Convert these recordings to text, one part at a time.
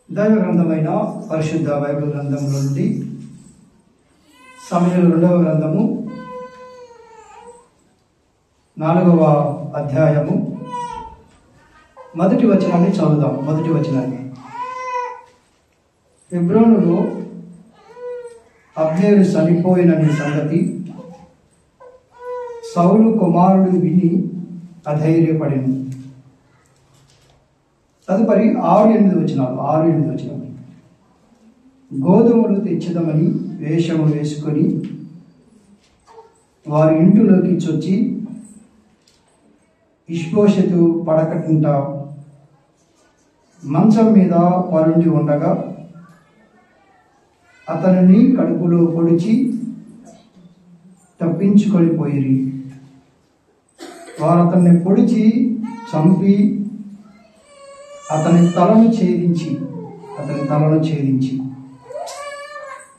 దైవ గ్రంథమైన పరిశుద్ధ బైబిల్ గ్రంథంలో నుండి సమూయేలు 2వ గ్రంథము 4వ అధ్యాయము మొదటి వచనాన్ని చదువుదాం. మొదటి వచనాన్ని, హెబ్రోనులో అబ్నేరు చనిపోయినని సంగతి సౌలు కుమారుడు విని అధైర్యపడింది. తదుపరి 6-8 వచనాలు. గోధుమలు తెచ్చదమని వేషము వేసుకొని వారి ఇంటిలోకి చొచ్చి ఇష్బోషెతు పడకటింట మంచం మీద పరుండి ఉండగా అతనిని కడుపులో పొడిచి తప్పించుకొని పోయిరి. వారు అతన్ని పొడిచి చంపి అతని తలను ఛేదించి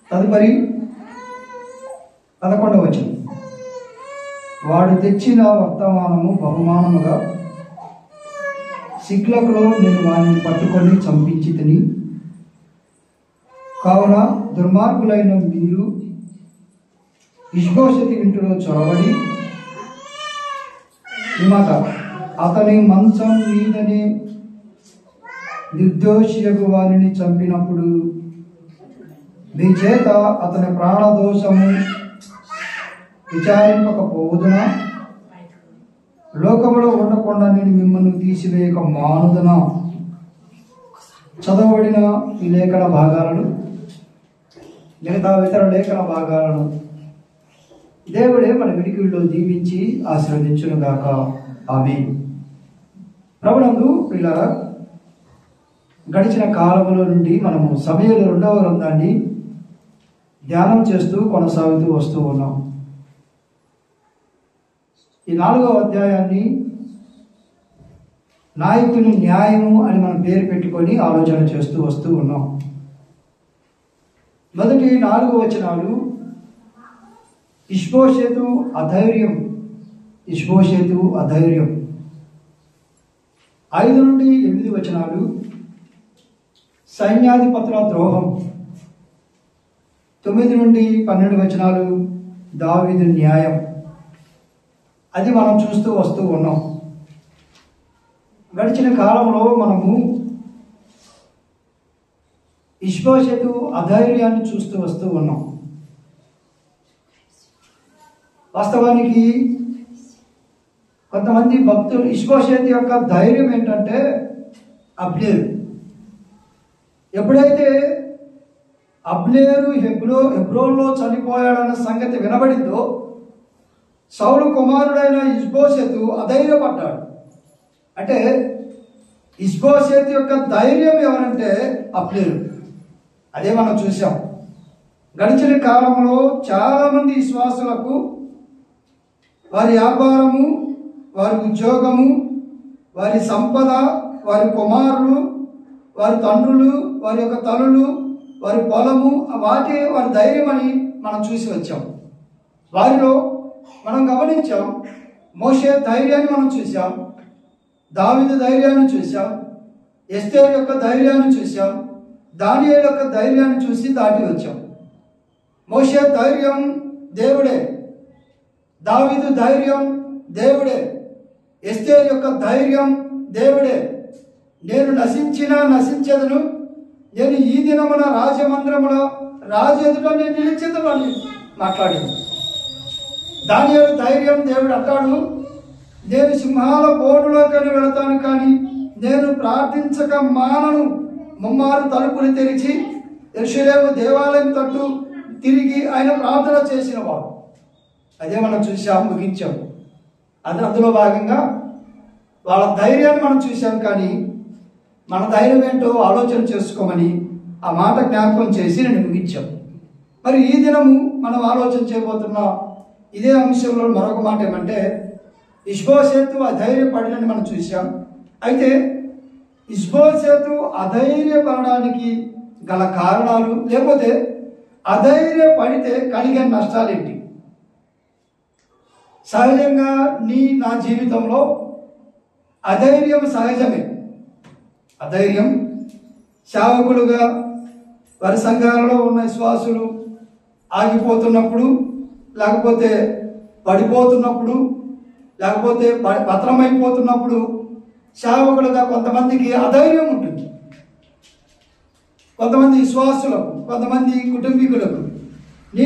తదుపరి 11వ వచనం, వాడు తెచ్చిన వర్తమానము బహుమానముగా సిక్లకులో నేను వారిని పట్టుకొని చంపించి తిని, కావున దుర్మార్గులైన మీరు ఇష్బోషెతు ఇంటిలో చొరబడి మాట అతని మంచం మీదనే నిర్దోషియగు వారిని చంపినప్పుడు మీ చేత అతని ప్రాణదోషము విచారింపకపోవుదునా? లోకములో ఉండకుండా నేను మిమ్మల్ని తీసివేయక మానుదునా? చదవబడిన ఈ లేఖన భాగాలను మిగతా ఇతర లేఖన భాగాలను దేవుడే మన వినికిడిలో దీవించి ఆశీర్వదించునుగాక. ఆమేన్. ప్రభునందు ప్రియులారా, గడిచిన కాలంలో నుండి మనము సమూయేలు 2వ గ్రంథాన్ని ధ్యానం చేస్తూ కొనసాగుతూ వస్తూ ఉన్నాం. ఈ 4వ అధ్యాయాన్ని నాయకుని న్యాయము అని మనం పేరు పెట్టుకొని ఆలోచన చేస్తూ వస్తూ ఉన్నాం. మొదటి 4 వచనాలు ఇష్బోషెతు అధైర్యం. 5-8 వచనాలు సైన్యాధిపతుల ద్రోహం. 9-12 వచనాలు దావీదు న్యాయం. అది మనం చూస్తూ వస్తూ ఉన్నాం. గడిచిన కాలంలో మనము ఇష్బోషెతు అధైర్యాన్ని చూస్తూ వస్తూ ఉన్నాం. వాస్తవానికి కొంతమంది భక్తులు ఇష్బోషెతు యొక్క ధైర్యం ఏంటంటే అబ్నేరు. ఎప్పుడైతే అబ్నేరు హెబ్రోన్లో చనిపోయాడన్న సంగతి వినబడిందో సౌలు కుమారుడైన ఇష్బోషెతు అధైర్యపడ్డాడు. అంటే ఇష్బోషెతు యొక్క ధైర్యం ఎవరంటే అబ్నేరు. అదే మనం చూసాం. గడిచిన కాలంలో చాలామంది విశ్వాసులకు వారి వ్యాపారము, వారి ఉద్యోగము, వారి సంపద, వారి కుమారులు, వారి తండ్రులు, వారి యొక్క తల్లులు, వారి పొలము, వారి ధైర్యం అని మనం చూసి వచ్చాం. వారిలో మనం గమనించాం, మోషే ధైర్యాన్ని మనం చూసాం, దావీదు ధైర్యాన్ని చూసాం, ఎస్తేరు యొక్క ధైర్యాన్ని చూసాం, దానియేలు యొక్క ధైర్యాన్ని చూసి దాటి వచ్చాం. మోషే ధైర్యం దేవుడే, దావీదు ధైర్యం దేవుడే, ఎస్తేరు యొక్క ధైర్యం దేవుడే. నేను నశించెదను, నేను ఈ దినమున రాజమందిరములో రాజు ఎదుట నేను నిలిచెదను అని మాట్లాడింది. దానియేలు ధైర్యం దేవుడు అంటాడు, నేను సింహాల బోనులోకి వెళతాను కానీ నేను ప్రార్థించక మానను. ముమ్మారు తలుపులు తెరిచి యెరూషలేము దేవాలయం తట్టు తిరిగి ఆయన ప్రార్థన చేసిన వాడు. అదే మనం చూసాం, ముగించాం. అందులో భాగంగా వాళ్ళ ధైర్యాన్ని మనం చూసాం. కానీ మన ధైర్యం ఏంటో ఆలోచన చేసుకోమని ఆ మాట జ్ఞాపకం చేసి నేను ముగించాం. మరి ఈ దినము మనం ఆలోచన చేయబోతున్న ఇదే అంశంలో మరొక మాట ఏమంటే ఇష్బోషెతు అధైర్యపడినని మనం చూసాం. అయితే ఇష్బోషెతు అధైర్యపడడానికి గల కారణాలు, లేకపోతే అధైర్యపడితే కలిగే నష్టాలేంటి? సహజంగా నా జీవితంలో అధైర్యం సహజమే. అధైర్యం సేవకులుగా వారి సంఘాలలో ఉన్న విశ్వాసులు ఆగిపోతున్నప్పుడు, లేకపోతే పడిపోతున్నప్పుడు, లేకపోతే పత్రమైపోతున్నప్పుడు సేవకులుగా కొంతమందికి అధైర్యం ఉంటుంది. కొంతమంది విశ్వాసులకు, కొంతమంది కుటుంబీకులకు.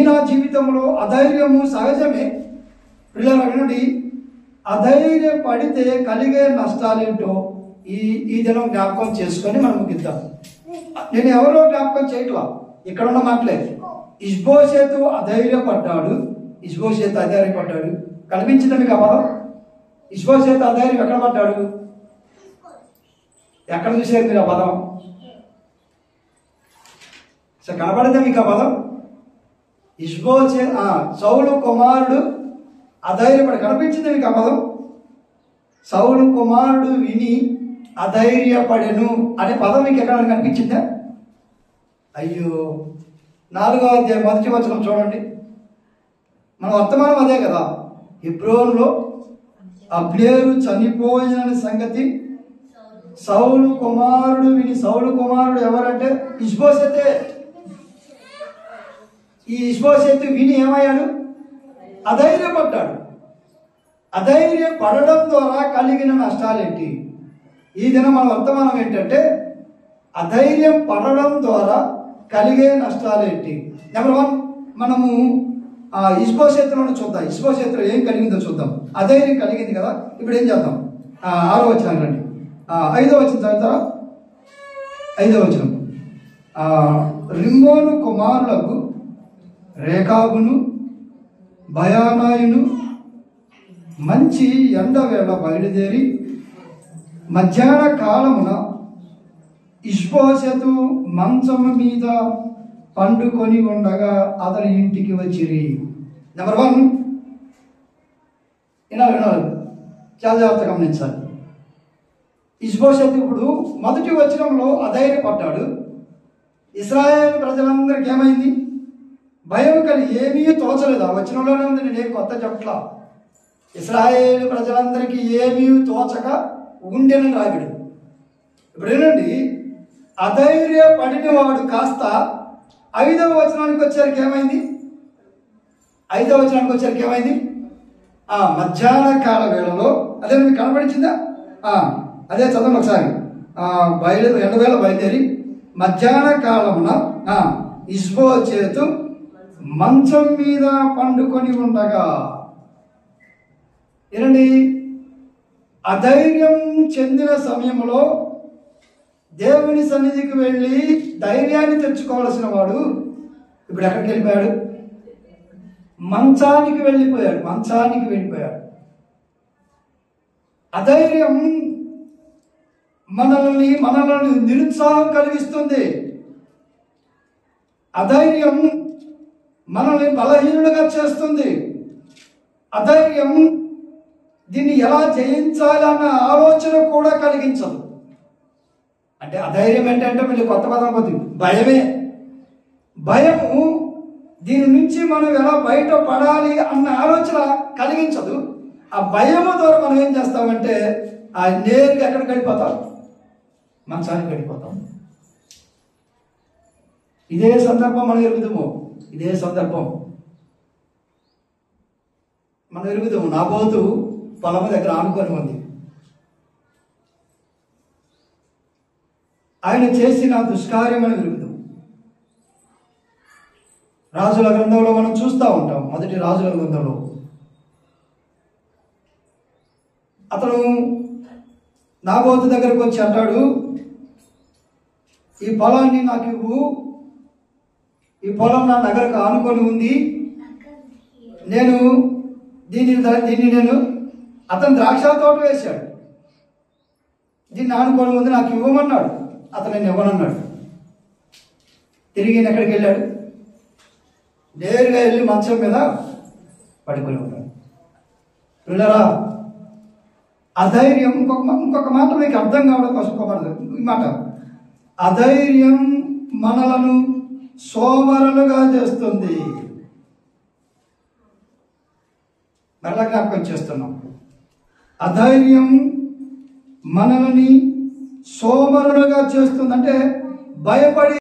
నా జీవితంలో అధైర్యము సహజమే. పిల్లల నుండి అధైర్యపడితే కలిగే నష్టాలేంటో ఈ దినం జ్ఞాపకం చేసుకొని మనం ముగిద్దాం. నేను ఎవరో జ్ఞాపకం చేయట్లా, ఇక్కడ ఉన్న మాటలే. ఇష్బోషేతు అధైర్యపడ్డాడు. ఇష్బోషేతు అధైర్యపడ్డాడు. కనిపించిందా మీకు ఆ పదం? ఇష్బోషేతు అధైర్యం ఎక్కడ పడ్డాడు? ఎక్కడ చూసారు మీరు ఆ పదం? కనపడిందా మీకు ఆ పదం? సౌలు కుమారుడు అధైర్యపడి. కనిపించింది మీకు ఆ పదం? సౌలు కుమారుడు విని అధైర్యపడెను అనే పదం మీకు ఎక్కడ కనిపించిందా? అయ్యో, 4వ అధ్యాయం 1వ వచనం చూడండి. మన వర్తమానం అదే కదా. హెబ్రోనులో అబ్నేరు చనిపోయిన సంగతి సౌలు కుమారుడు విని. సౌలు కుమారుడు ఎవరంటే ఇష్బోషెతే. ఈ ఇష్బోషెతు విని ఏమయ్యాడు? అధైర్యపడ్డాడు. అధైర్యపడడం ద్వారా కలిగిన నష్టాలేంటి? ఈ దినం మన వర్తమానం ఏంటంటే అధైర్యం పడడం ద్వారా కలిగే నష్టాలేంటి? నెంబర్ 1 మనము ఇష్బోషెతులను చూద్దాం. ఇష్బోషెతులో ఏం కలిగిందో చూద్దాం. అధైర్యం కలిగింది కదా. ఇప్పుడు ఏం చేద్దాం? 6వ వచనం రండి. 5వ వచనం చదువుతారా? 5వ వచనం. రిమ్మోను కుమారులకు రేకాబును భయానాయును మంచి ఎండవేళ బయలుదేరి మధ్యాహ్న కాలమున ఇష్బోషెతు మంచం మీద పండుకొని ఉండగా అతని ఇంటికి వచ్చిరి. నెంబర్ 1 వినాలి, చాలా జాగ్రత్తగా గమనించాలి. ఇష్బోషెతు ఇప్పుడు మొదటి వచనంలో అధైర్యపడ్డాడు. ఇశ్రాయేలు ప్రజలందరికీ ఏమైంది? భయం కలిగి ఏమీ తోచలేదు. ఆ వచనంలోనే ఉంది, నేనేం కొత్త చెప్పట్లా. ఇశ్రాయేలు ప్రజలందరికీ ఏమీ తోచక ఉండెనని రావిడు. ఇప్పుడు ఏనండి, అధైర్యపడిన వాడు కాస్త 5వ వచనానికి వచ్చేసరికి ఏమైంది? 5వ వచనానికి వచ్చేసరికి ఏమైంది? మధ్యాహ్న కాల వేళలో, అదే మీకు కనపడించిందా? అదే చదవండి ఒకసారి. ఎండవేళ బయలుదేరి మధ్యాహ్న కాలమున ఇష్బోషెతు మంచం మీద పండుకొని ఉండగా. ఏనండి, అధైర్యం చెందిన సమయంలో దేవుని సన్నిధికి వెళ్ళి ధైర్యాన్ని తెచ్చుకోవాల్సిన వాడు ఇప్పుడు ఎక్కడికి వెళ్ళిపోయాడు? మంచానికి వెళ్ళిపోయాడు. అధైర్యం మనల్ని నిరుత్సాహం కలిగిస్తుంది. అధైర్యం మనల్ని బలహీనులుగా చేస్తుంది. అధైర్యం దీన్ని ఎలా జయించాలన్న ఆలోచన కూడా కలిగించదు. అంటే అధైర్యం ఏంటంటే వీళ్ళు కొత్త పదం కొద్ది భయమే. భయము దీని నుంచి మనం ఎలా బయటపడాలి అన్న ఆలోచన కలిగించదు. ఆ భయము ద్వారా మనం ఏం చేస్తామంటే నేరుగా ఎక్కడికి వెళ్ళిపోతాం? మంచానికి వెళ్ళిపోతాం. ఇదే సందర్భం మనం ఎరుగుదాము. నాబోతు పొలము దగ్గర ఆనుకొని ఉంది. ఆయన చేసిన దుష్కార్యం అని ఎరుగుదాం. రాజుల గ్రంథంలో మనం చూస్తూ ఉంటాం. మొదటి రాజుల గ్రంథంలో అతను నాబోతు దగ్గరకు వచ్చి అంటాడు, ఈ పొలాన్ని నాకు ఇవ్వు, ఈ పొలం నా దగ్గరకు ఆనుకొని ఉంది, నేను దీన్ని అతను ద్రాక్ష తోట వేశాడు, దీన్ని ఆనుకొని ఉంది, నాకు ఇవ్వమన్నాడు. అతను నేను ఇవ్వనన్నాడు. తిరిగి ఎక్కడికి వెళ్ళాడు? నేరుగా వెళ్ళి మంచం మీద పడుకొని ఉన్నాడు. పిల్లరా, అధైర్యం ఇంకొక మాట మీకు అర్థం కావడం కోసం ఈ మాట, అధైర్యం మనలను సోమరులుగా చేస్తుంది. మరలా జ్ఞాపకం చేస్తున్నాం. అధైర్యం మనల్ని సోమరులుగా చేస్తుంది. అంటే భయపడి